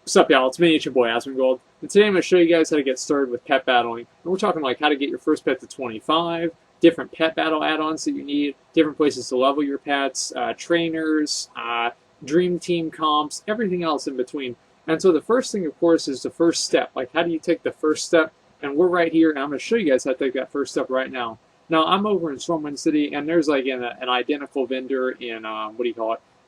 What's up, y'all? It's me, it's your boy Asmongold, and today I'm going to show you guys how to get started with pet battling. And we're talking like how to get your first pet to 25, different pet battle add-ons that you need, different places to level your pets, trainers, dream team comps, everything else in between. And so the first thing, of course, is the first step. Like, how do you take the first step? And we're right here, and I'm going to show you guys how to take that first step right now. Now, I'm over in Stormwind City, and there's like an identical vendor in,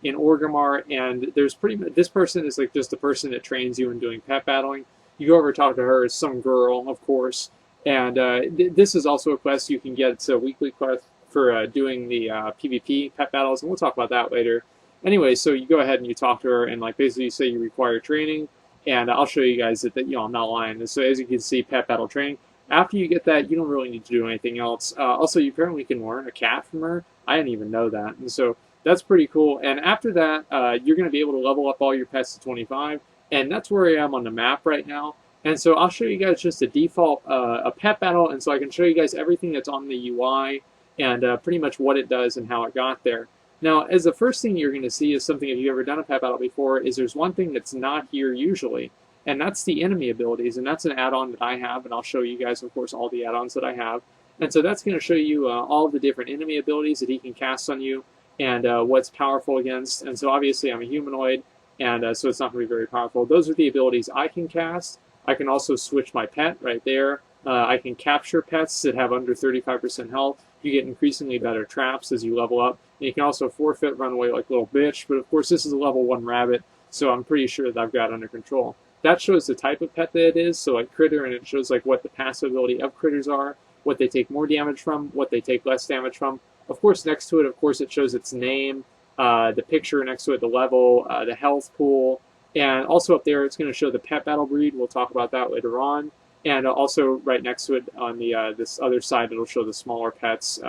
in Orgrimmar, and there's pretty much, this person is like just the person that trains you in doing pet battling. You go over and talk to her, it's some girl, of course, and this is also a quest you can get. It's a weekly quest for doing the PvP pet battles, and we'll talk about that later. Anyway, so you go ahead and you talk to her, and like basically you say you require training, and I'll show you guys that I'm not lying. So as you can see, pet battle training. After you get that, you don't really need to do anything else. Also, you apparently can learn a cat from her. I didn't even know that, and so that's pretty cool. And after that, you're going to be able to level up all your pets to 25, and that's where I am on the map right now. And so I'll show you guys just a default a pet battle, and so I can show you guys everything that's on the UI and pretty much what it does and how it got there. Now, as the first thing you're going to see is something, if you've ever done a pet battle before, is there's one thing that's not here usually, and that's the enemy abilities, and that's an add-on that I have, and I'll show you guys, of course, all the add-ons that I have. And so that's going to show you all of the different enemy abilities that he can cast on you, and what's powerful against. And so obviously I'm a humanoid, and so it's not going to be very powerful. Those are the abilities I can cast. I can also switch my pet right there. I can capture pets that have under 35% health. You get increasingly better traps as you level up. And you can also forfeit, run away like a little bitch. But of course this is a level 1 rabbit, so I'm pretty sure that I've got it under control. That shows the type of pet that it is, so like critter, and it shows like what the passive ability of critters are, what they take more damage from, what they take less damage from. Of course, next to it, of course, it shows its name, the picture next to it, the level, the health pool, and also up there, it's going to show the pet battle breed. We'll talk about that later on. And also right next to it on the this other side, it'll show the smaller pets,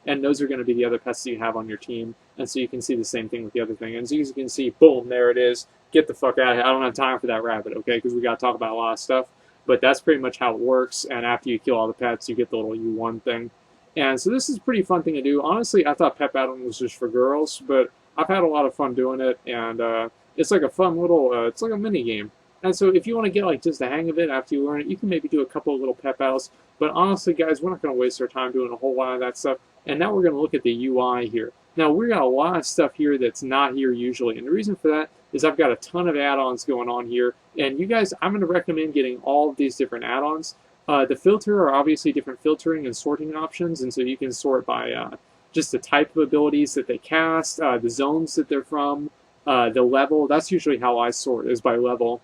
and those are going to be the other pets that you have on your team. And so you can see the same thing with the other thing. And so as you can see, boom, there it is. Get the fuck out of here. I don't have time for that rabbit, okay, because we got to talk about a lot of stuff. But that's pretty much how it works. And after you kill all the pets, you get the little U1 thing. And so this is a pretty fun thing to do. Honestly, I thought pet battling was just for girls, but I've had a lot of fun doing it, and it's like a fun little, it's like a mini game. And so if you want to get like just the hang of it after you learn it, you can maybe do a couple of little pet battles. But honestly, guys, we're not going to waste our time doing a whole lot of that stuff. And now we're going to look at the UI here. Now, we got a lot of stuff here that's not here usually. And the reason for that is I've got a ton of add-ons going on here. And you guys, I'm going to recommend getting all of these different add-ons. The filter are obviously different filtering and sorting options, and so you can sort by just the type of abilities that they cast, the zones that they're from, the level. That's usually how I sort, is by level.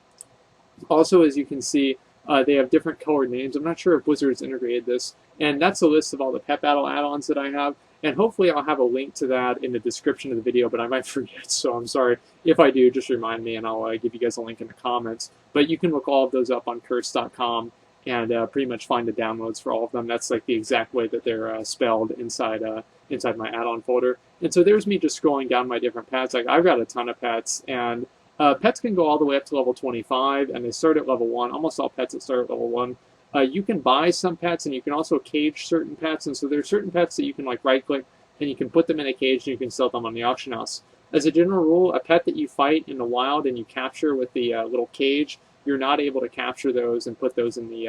Also, as you can see, they have different colored names. I'm not sure if Blizzard's integrated this, and that's a list of all the pet battle add-ons that I have. And hopefully I'll have a link to that in the description of the video, but I might forget, so I'm sorry. If I do, just remind me, and I'll give you guys a link in the comments. But you can look all of those up on curse.com. And pretty much find the downloads for all of them. That's like the exact way that they're spelled inside inside my add-on folder. And so there's me just scrolling down my different pets. Like, I've got a ton of pets, and pets can go all the way up to level 25, and they start at level 1. Almost all pets that start at level 1. You can buy some pets, and you can also cage certain pets. And so there are certain pets that you can like right-click, and you can put them in a cage, and you can sell them on the auction house. As a general rule, a pet that you fight in the wild and you capture with the little cage, you're not able to capture those and put those in the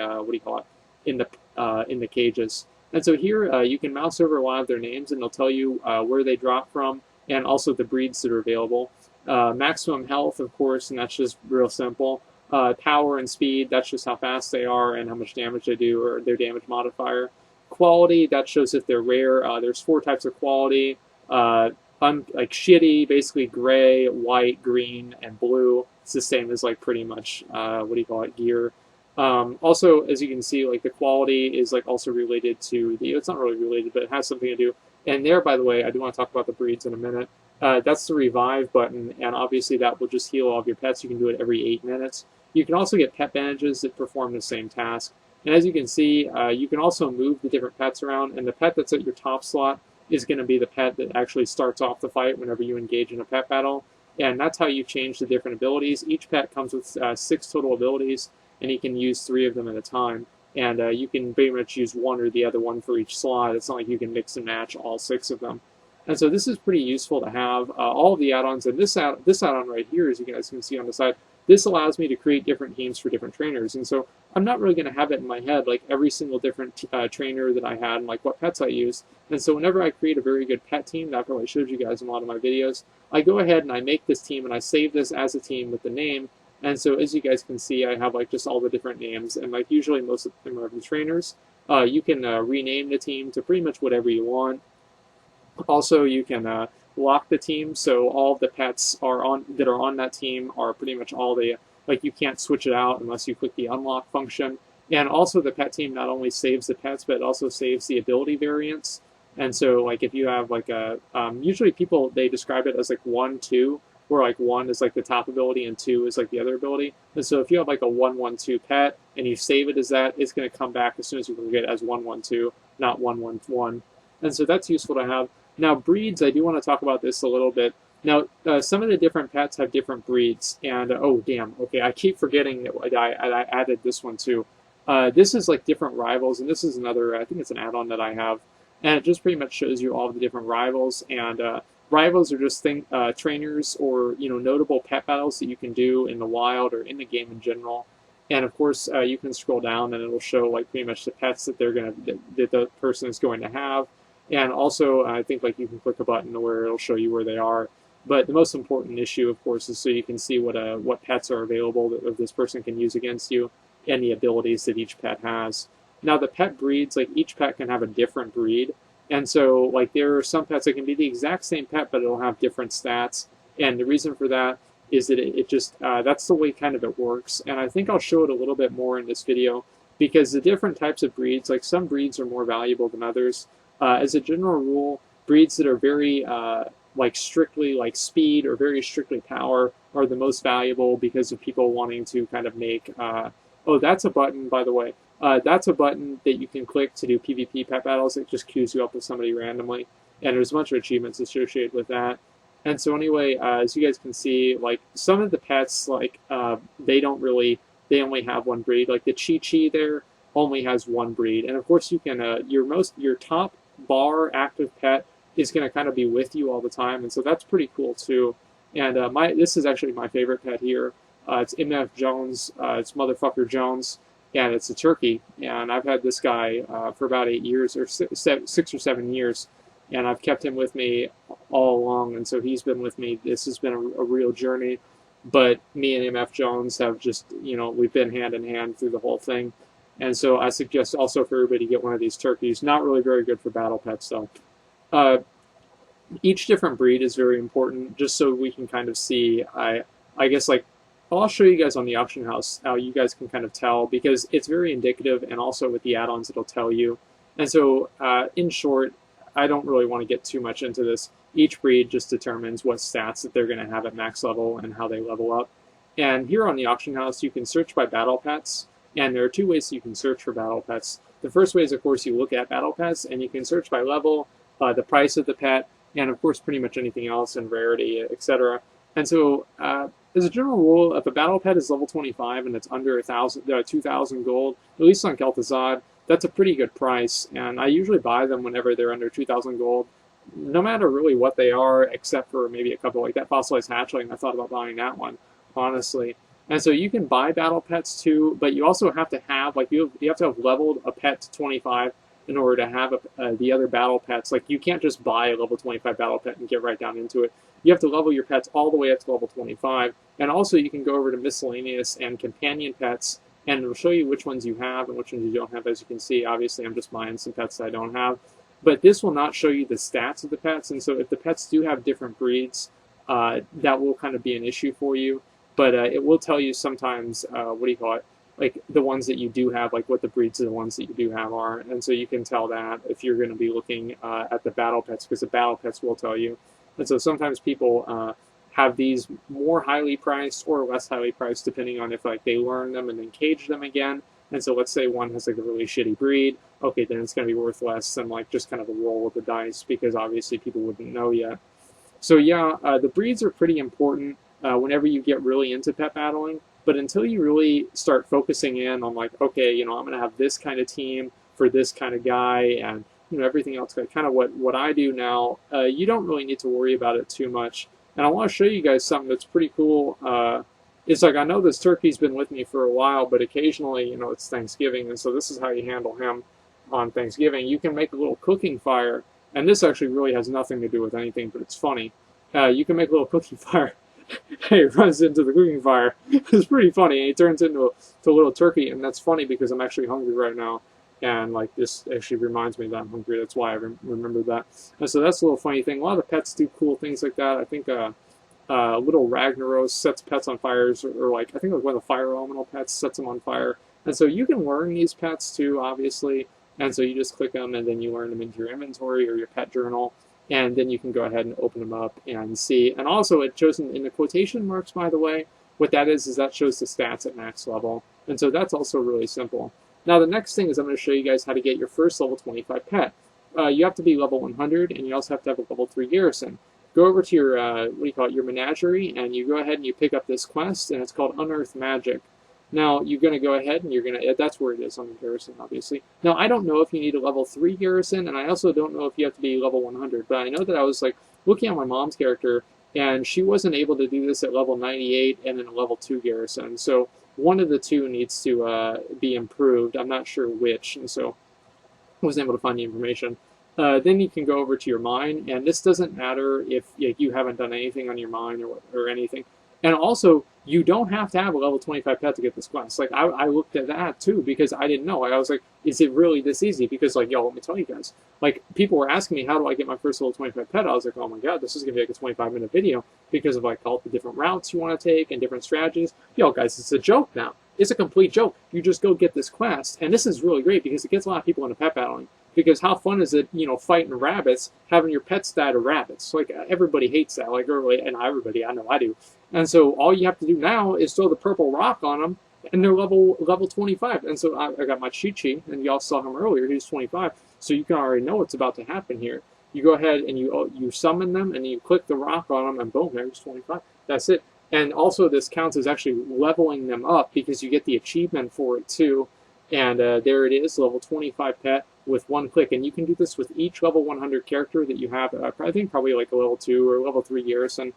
in the cages. And so here you can mouse over a lot of their names, and they'll tell you where they drop from, and also the breeds that are available. Maximum health, of course, and that's just real simple. Power and speed, that's just how fast they are and how much damage they do, or their damage modifier. Quality, that shows if they're rare. There's 4 types of quality. Like shitty, basically gray, white, green, and blue. It's the same as like pretty much gear. Also, as you can see, like the quality is like also related to the. It's not really related, but it has something to do. And there, by the way, I do want to talk about the breeds in a minute. That's the revive button, and obviously that will just heal all of your pets. You can do it every 8 minutes. You can also get pet bandages that perform the same task. And as you can see, you can also move the different pets around, and the pet that's at your top slot is going to be the pet that actually starts off the fight whenever you engage in a pet battle. And that's how you change the different abilities. Each pet comes with 6 total abilities, and you can use 3 of them at a time. And you can pretty much use one or the other one for each slot. It's not like you can mix and match all 6 of them. And so this is pretty useful to have. All of the add-ons, and this add-on right here, as you guys can see on the side, this allows me to create different teams for different trainers. And so I'm not really going to have it in my head like every single different trainer that I had and like what pets I use. And so whenever I create a very good pet team, that I probably showed you guys in a lot of my videos, I go ahead and I make this team and I save this as a team with the name. And so as you guys can see, I have like just all the different names, and like usually most of them are the trainers. You can rename the team to pretty much whatever you want. Also, you can lock the team, so all of the pets that are on that team are pretty much all the, like, you can't switch it out unless you click the unlock function. And also the pet team not only saves the pets, but it also saves the ability variants. And so like if you have like a, usually people, they describe it as like 1, 2, where like 1 is like the top ability and 2 is like the other ability. And so if you have like a 1, 1, 2 pet and you save it as that, it's going to come back as soon as you can get it as 1, 1, 2, not 1, 1, 1. And so that's useful to have. Now breeds, I do want to talk about this a little bit. Now some of the different pets have different breeds, and oh damn, okay, I keep forgetting that I added this one too. This is like different rivals, and this is another, I think it's an add-on that I have, and it just pretty much shows you all of the different rivals. And rivals are just trainers or notable pet battles that you can do in the wild or in the game in general. And of course, you can scroll down and it'll show like pretty much the pets that that the person is going to have. And also, I think like you can click a button where it'll show you where they are. But the most important issue, of course, is so you can see what pets are available that this person can use against you, and the abilities that each pet has. Now, the pet breeds, like each pet can have a different breed. And so like there are some pets that can be the exact same pet, but it'll have different stats. And the reason for that is that it just, that's the way kind of it works. And I think I'll show it a little bit more in this video, because the different types of breeds, like some breeds are more valuable than others. As a general rule, breeds that are very like strictly like speed or very strictly power are the most valuable, because of people wanting to kind of make, oh, that's a button, by the way. That's a button that you can click to do PvP pet battles. It just queues you up with somebody randomly, and there's a bunch of achievements associated with that. And so anyway, as you guys can see, like some of the pets, like they only have one breed. Like the Chi-Chi there only has one breed, and of course you can your top bar active pet is going to kind of be with you all the time, and so that's pretty cool too. And this is actually my favorite pet here. It's MF Jones. It's Motherfucker Jones, and it's a turkey. And I've had this guy for about 8 years, or 6 or 7 years, and I've kept him with me all along. And so he's been with me. This has been a real journey. But me and MF Jones have just, we've been hand in hand through the whole thing. And so I suggest also for everybody to get one of these turkeys. Not really very good for battle pets though. Each different breed is very important, just so we can kind of see. I guess like I'll show you guys on the auction house how you guys can kind of tell, because it's very indicative, and also with the add-ons it'll tell you. And so in short, I don't really want to get too much into this. Each breed just determines what stats that they're going to have at max level and how they level up. And here on the auction house, you can search by battle pets. And there are 2 ways you can search for battle pets. The first way is, of course, you look at battle pets, and you can search by level, the price of the pet, and of course pretty much anything else, and rarity, etc. And so as a general rule, if a battle pet is level 25 and it's under 2,000 gold, at least on Kel'Thuzad, that's a pretty good price. And I usually buy them whenever they're under 2,000 gold, no matter really what they are, except for maybe a couple like that fossilized hatchling. I thought about buying that one, honestly. And so you can buy battle pets too, but you also have to have, like, you have to have leveled a pet to 25 in order to have the other battle pets. Like, you can't just buy a level 25 battle pet and get right down into it. You have to level your pets all the way up to level 25. And also you can go over to miscellaneous and companion pets, and it'll show you which ones you have and which ones you don't have. As you can see, obviously I'm just buying some pets that I don't have. But this will not show you the stats of the pets, and so if the pets do have different breeds, that will kind of be an issue for you. But it will tell you sometimes, like the ones that you do have, like what the breeds of the ones that you do have are. And so you can tell that if you're going to be looking at the battle pets, because the battle pets will tell you. And so sometimes people have these more highly priced or less highly priced, depending on if like they learn them and then cage them again. And so let's say one has like a really shitty breed, okay, then it's going to be worth less than like just kind of a roll of the dice, because obviously people wouldn't know yet. So yeah, the breeds are pretty important whenever you get really into pet battling. But until you really start focusing in on like, okay, I'm going to have this kind of team for this kind of guy, and everything else, kind of what I do now, you don't really need to worry about it too much. And I want to show you guys something that's pretty cool. it's like, I know this turkey's been with me for a while, but occasionally, you know, it's Thanksgiving, and so this is how you handle him on Thanksgiving. You can make a little cooking fire, and this actually really has nothing to do with anything, but it's funny. You can make a little cooking fire. He runs into the cooking fire. It's pretty funny. He turns into a little turkey, and that's funny because I'm actually hungry right now. And like this actually reminds me that I'm hungry. That's why I remembered that. And so that's a little funny thing. A lot of the pets do cool things like that. I think little Ragnaros sets pets on fires, or like I think like one of the fire elemental pets sets them on fire. And so you can learn these pets too, obviously. And so you just click them, and then you learn them into your inventory or your pet journal. And then you can go ahead and open them up and see. And also it shows in the quotation marks, by the way. What that is that shows the stats at max level. And so that's also really simple. Now the next thing is I'm going to show you guys how to get your first level 25 pet. You have to be level 100, and you also have to have a level 3 garrison. Go over to your, your menagerie, and you go ahead and you pick up this quest, and it's called Unearth Magic. Now, you're going to go ahead and you're going to, that's where it is on the garrison, obviously. Now, I don't know if you need a level 3 garrison, and I also don't know if you have to be level 100, but I know that I was, like, looking at my mom's character, and she wasn't able to do this at level 98 and then a level 2 garrison. So, one of the two needs to be improved. I'm not sure which, and so I wasn't able to find the information. Then you can go over to your mine, and this doesn't matter if you haven't done anything on your mine or anything. And also, you don't have to have a level 25 pet to get this quest. Like, I looked at that, too, because I didn't know. I was like, is it really this easy? Because, like, yo, let me tell you guys. Like, people were asking me, how do I get my first level 25 pet? I was like, oh my god, this is going to be like a 25-minute video because of, like, all the different routes you want to take and different strategies. Yo, guys, it's a joke now. It's a complete joke. You just go get this quest. And this is really great because it gets a lot of people into pet battling. Because how fun is it, fighting rabbits, having your pets die to rabbits? Like, everybody hates that. Like, and everybody, I know I do. And so all you have to do now is throw the purple rock on them, and they're level 25. And so I got my Chi-Chi, and y'all saw him earlier. He's 25. So you can already know what's about to happen here. You go ahead and you summon them, and you click the rock on them, and boom, there's 25. That's it. And also this counts as actually leveling them up because you get the achievement for it too. And there it is, level 25 pet with one click. And you can do this with each level 100 character that you have. I think probably like a level 2 or level 3 garrison.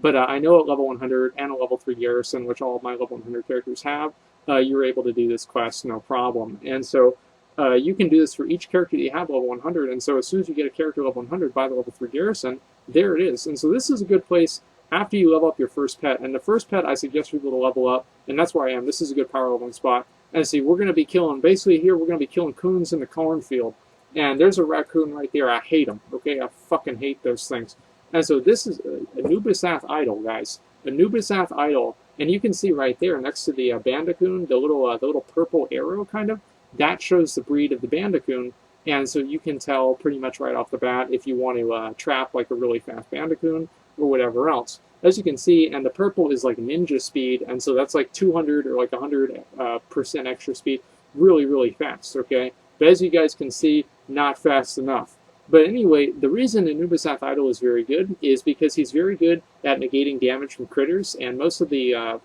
But I know at level 100 and a level 3 garrison, which all of my level 100 characters have, you're able to do this quest no problem. And so you can do this for each character that you have level 100. And so as soon as you get a character level 100 by the level 3 garrison, there it is. And so this is a good place after you level up your first pet. And the first pet, I suggest people to level up. And that's where I am. This is a good power leveling spot. And see, we're going to be killing, basically here, we're going to be killing coons in the cornfield. And there's a raccoon right there. I hate them, okay? I fucking hate those things. And so this is Anubisath Idol, guys. Anubisath Idol. And you can see right there next to the Bandicoon, the little purple arrow, kind of, that shows the breed of the Bandicoon. And so you can tell pretty much right off the bat if you want to trap like a really fast Bandicoon or whatever else. As you can see, and the purple is like ninja speed, and so that's like 200 or like 100% extra speed. Really, really fast, okay? But as you guys can see, not fast enough. But anyway, the reason Anubisath Idol is very good is because he's very good at negating damage from critters, and most of the,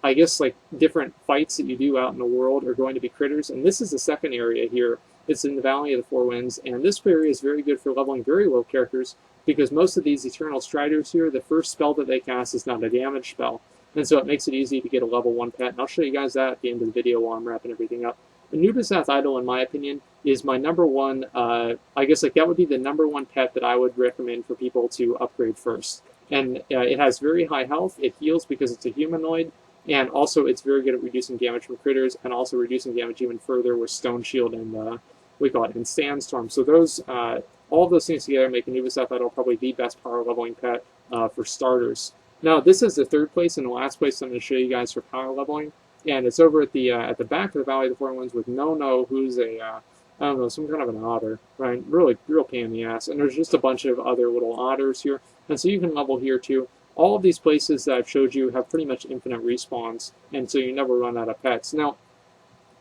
I guess, like different fights that you do out in the world are going to be critters. And this is the second area here. It's in the Valley of the Four Winds, and this area is very good for leveling very low characters because most of these Eternal Striders here, the first spell that they cast is not a damage spell. And so it makes it easy to get a level 1 pet, and I'll show you guys that at the end of the video while I'm wrapping everything up. Anubisath Idol, in my opinion, is my number one, I guess like that would be the number 1 pet that I would recommend for people to upgrade first. And it has very high health, it heals because it's a humanoid, and also it's very good at reducing damage from critters, and also reducing damage even further with Stone Shield and, and Sandstorm. So those, all of those things together make Anubisath Idol probably the best power leveling pet for starters. Now, this is the third place and the last place I'm going to show you guys for power leveling. And it's over at the back of the Valley of the Four Winds with No, who's a, I don't know, some kind of an otter, right? Really, real pain in the ass. And there's just a bunch of other little otters here. And so you can level here too. All of these places that I've showed you have pretty much infinite respawns. And so you never run out of pets. Now,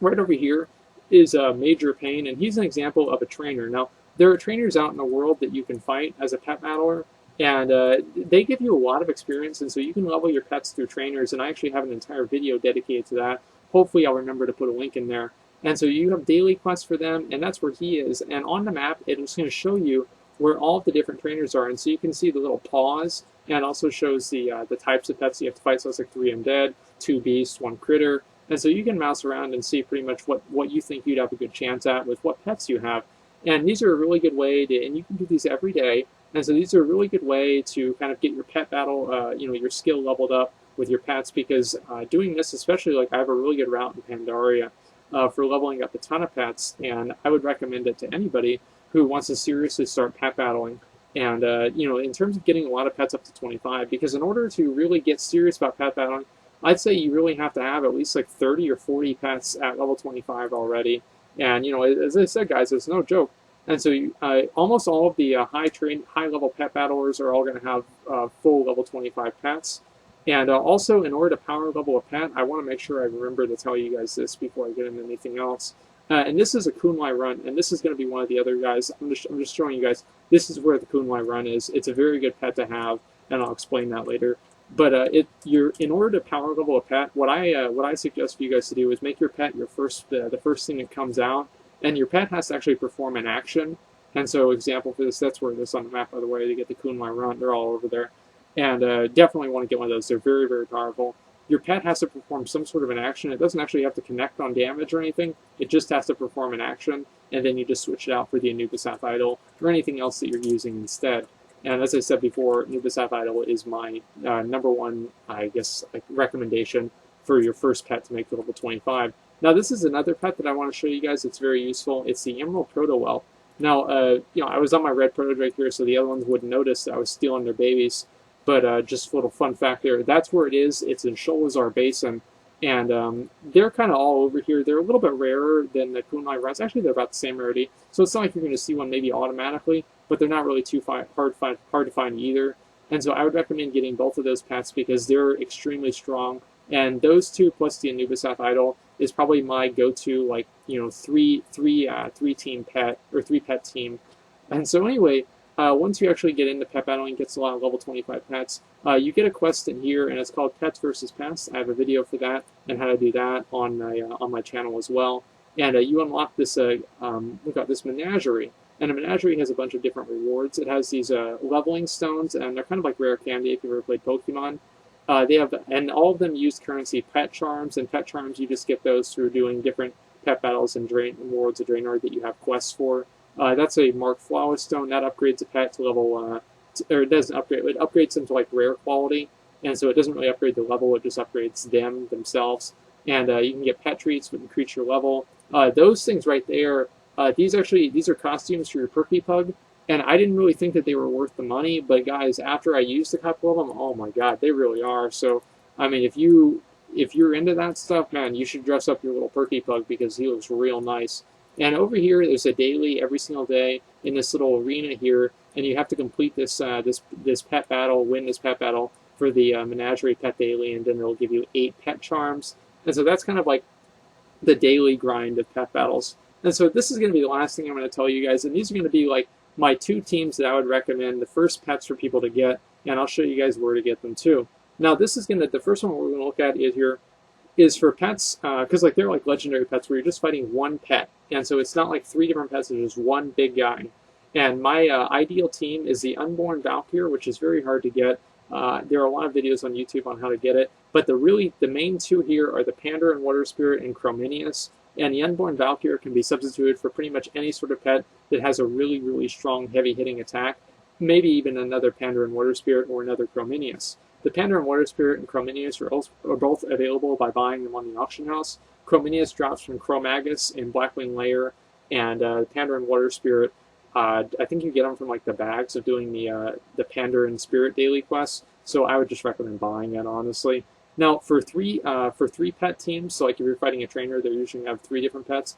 right over here is Major Pain. And he's an example of a trainer. Now, there are trainers out in the world that you can fight as a pet battler. And they give you a lot of experience, and so you can level your pets through trainers, and I actually have an entire video dedicated to that. Hopefully I'll remember to put a link in there. And so you have daily quests for them, and that's where he is. And on the map, it's going to show you where all of the different trainers are. And so you can see the little paws, and it also shows the types of pets you have to fight. So it's like 3 undead, 2 beasts, 1 critter. And so you can mouse around and see pretty much what you think you'd have a good chance at with what pets you have. And these are a really good way to, and you can do these every day. And so these are a really good way to kind of get your pet battle, your skill leveled up with your pets, because doing this, especially like I have a really good route in Pandaria for leveling up a ton of pets, and I would recommend it to anybody who wants to seriously start pet battling. And, in terms of getting a lot of pets up to 25, because in order to really get serious about pet battling, I'd say you really have to have at least like 30 or 40 pets at level 25 already. And, as I said, guys, it's no joke. And so almost all of the high-level pet battlers are all going to have full level 25 pets. And also, in order to power level a pet, I want to make sure I remember to tell you guys this before I get into anything else. And this is a Kunlai run, and this is going to be one of the other guys. I'm just showing you guys. This is where the Kunlai run is. It's a very good pet to have, and I'll explain that later. But in order to power level a pet, what I suggest for you guys to do is make your pet the first thing that comes out, and your pet has to actually perform an action. And so, example for this, that's where it is on the map, by the way, to get the Kunlai run. They're all over there. And definitely want to get one of those. They're very, very powerful. Your pet has to perform some sort of an action. It doesn't actually have to connect on damage or anything. It just has to perform an action, and then you just switch it out for the Anubisath Idol or anything else that you're using instead. And as I said before, Anubisath Idol is my #1, I guess, recommendation for your first pet to make the level 25. Now, this is another pet that I want to show you guys. It's very useful. It's the Emerald Protowhelp. Now, I was on my red proto right here, so the other ones wouldn't notice that I was stealing their babies. But just a little fun fact there. That's where it is. It's in Sholazar Basin. And they're kind of all over here. They're a little bit rarer than the Kunlai runs. Actually, they're about the same rarity. So it's not like you're going to see one maybe automatically, but they're not really too hard to find either. And so I would recommend getting both of those pets because they're extremely strong. And those two plus the Anubisath Idol is probably my go-to, three team pet or 3-pet team. And so anyway, once you actually get into pet battling, gets a lot of level 25 pets, you get a quest in here, and it's called Pets versus Pets. I have a video for that and how to do that on my channel as well. And you unlock this, we've got this menagerie. And a menagerie has a bunch of different rewards. It has these leveling stones, and they're kind of like rare candy if you've ever played Pokemon. And all of them use currency pet charms, and pet charms, you just get those through doing different pet battles in Warlords of Draenor that you have quests for. That's a Mark Flawless Stone. That upgrades a pet to level, or it doesn't upgrade, it upgrades them to like rare quality, and so it doesn't really upgrade the level, it just upgrades themselves. And you can get pet treats with increase your level. Those things right there, these are costumes for your Perky Pug, and I didn't really think that they were worth the money, but guys, after I used a couple of them, oh my god, they really are. So, I mean, if you're into that stuff, man, you should dress up your little Perky Pug because he looks real nice. And over here, there's a daily every single day in this little arena here, and you have to complete this pet battle, win this pet battle for the Menagerie Pet Daily, and then they'll give you 8 pet charms. And so that's kind of like the daily grind of pet battles. And so this is going to be the last thing I'm going to tell you guys, and these are going to be like my 2 teams that I would recommend, the first pets for people to get, and I'll show you guys where to get them too. Now, this is the first one we're going to look at is for pets, because they're like legendary pets where you're just fighting one pet. And so it's not like 3 different pets, it's just one big guy. And my ideal team is the Unborn Valkyr, which is very hard to get. There are a lot of videos on YouTube on how to get it. But the main 2 here are the Pandarin Water Spirit and Chrominius. And the Unborn Valkyr can be substituted for pretty much any sort of pet that has a really, really strong, heavy-hitting attack. Maybe even another Pandarin Water Spirit or another Chrominius. The Pandarin Water Spirit and Chrominius are both available by buying them on the auction house. Chrominius drops from Chromagus in Blackwing Lair, and Pandarin Water Spirit, I think you get them from like the bags of doing the Pandarin Spirit daily quests. So I would just recommend buying it, honestly. Now for three pet teams, so like if you're fighting a trainer, they usually have 3 different pets.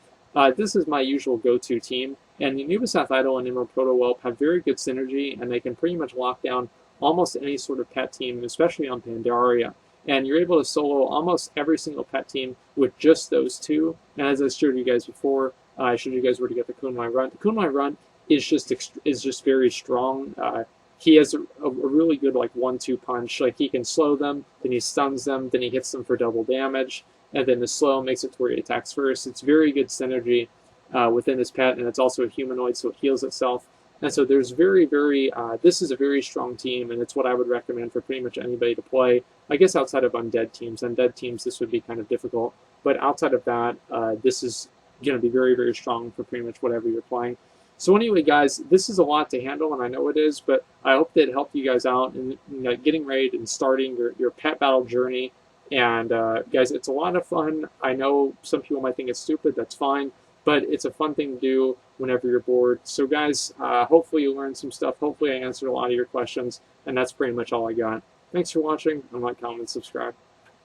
This is my usual go-to team, and the Anubisath Idol and Emerald Protowhelp have very good synergy, and they can pretty much lock down almost any sort of pet team, especially on Pandaria. And you're able to solo almost every single pet team with just those 2. And as I showed you guys before, I showed you guys where to get the Kunlai run. The Kunlai run is just very strong. He has a really good like 1-2 punch. Like he can slow them, then he stuns them, then he hits them for double damage, and then the slow makes it to where he attacks first. It's very good synergy within his pet, and it's also a humanoid, so it heals itself. And so there's this is a very strong team, and it's what I would recommend for pretty much anybody to play. I guess outside of undead teams, this would be kind of difficult. But outside of that, this is going to be very, very strong for pretty much whatever you're playing. So anyway, guys, this is a lot to handle, and I know it is, but I hope that it helped you guys out in getting ready and starting your pet battle journey. And guys, it's a lot of fun. I know some people might think it's stupid. That's fine. But it's a fun thing to do whenever you're bored. So guys, hopefully you learned some stuff. Hopefully I answered a lot of your questions. And that's pretty much all I got. Thanks for watching, and like, comment, subscribe.